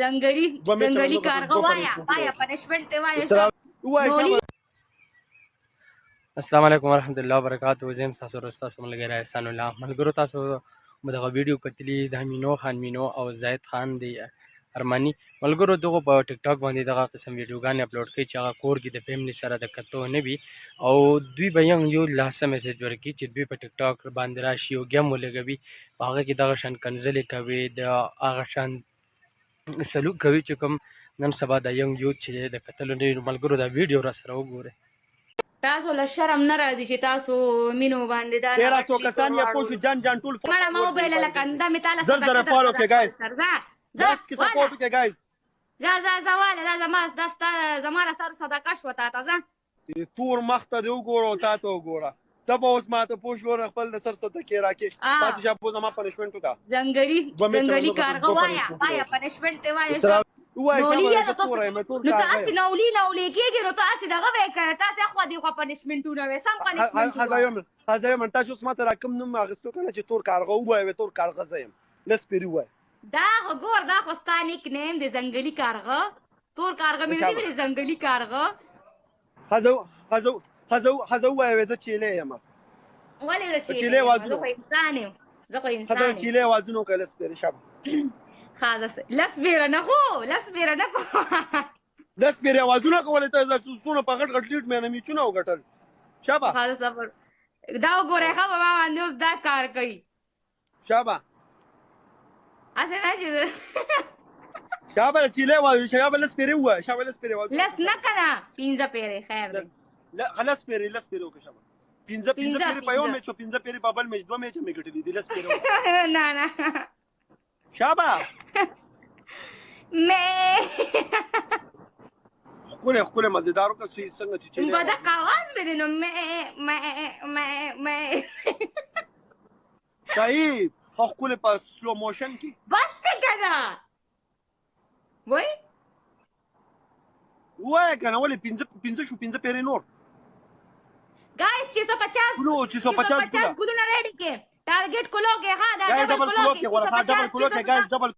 ځنګلي کارغه وایا پنشمنټ وایا. السلام علیکم ورحمۃ اللہ وبرکاتہ. زم تاسو ورستا ملګری احسان الله ملګرو تاسو مدغه ویډیو کتلی د مینو خان مینو او زاید خان دی ارمانی ملګرو دغه په ټیک ټاک باندې دغه قسم ویډیوګانې اپلوډ کړي چې هغه کور کې د فیملی سره د کتو نه وي او دوی به یو لاسه میسج ورکړي چې دوی په ټیک ټاک باندې راشي او ګیم ولګوي په هغه کې دغه شان کنځلې کوي د هغه شان سلوک کوي چې کوم نن سبا د یوث چې د کتلو نه ملګرو دا ویډیو را سره وګورئ. تاسو له شرم نه راځي چې تاسو مینو باندې دا 1300 کسان یا پوښ جان ټول مړه مو ویل لکه انده می تعالی زر زر فالو کې گایز زه کی سپورټ کې گایز واله دا زما دستا زماره سر صدقه شو تا تور مخته دی وګورو تا ته وګوره ته به اوس ماته پوښ ور خپل د سر صدقه راکې پاتې شپه زما پنشمنت وکا ځنګلي کارغه وایا پنشمنت وایا نو تاسو نولي کېږي نو تاسو دغه وکړه تاسو خو دې خو پنشمنټونه وې سم پنشمنټ هغه من تاسو ماته راکم نوم اغستو کنه چې تور کارغه وای تور کارغه زم لس پیری وای دا وګور دا خو ستانیک نیم دی ځنګلي کارغه تور کارغه مې دی ویل ځنګلي کارغه هزو وای زه چيله یم ولې زه چيله وازو زه خو انسان چيله وازونو کله سپیر شب خلاص لس بیره نه کو لس بیره وازونه کولای ته زونه په غټ لیټ مې نه میچونه وګټل شابه خلاص صبر دا وګوره خو ما باندې اوس دا کار کوي شابه اسه نه چې شابه چيله وازو شابه لس بیره وای شابه لس بیره وازو لس نه کنه 15 پیره خیر لا خلاص بیره وک شابه 15 پیره په یو میچ 15 پیره په بل میچ دوه میچ مې ګټلې دي لس بیره نه شابه مې خپل مزیدارو که څنګه چې چلی په دا کاواز به دینو مې صحیح خپل په سلو موشن کې بس کنه وای کنه ولې 15 پیری نور गाइस 650 ګلونه ریډي کې ټارګټ کولوګه ها دا ډبل کولوګه ډبل کولوګه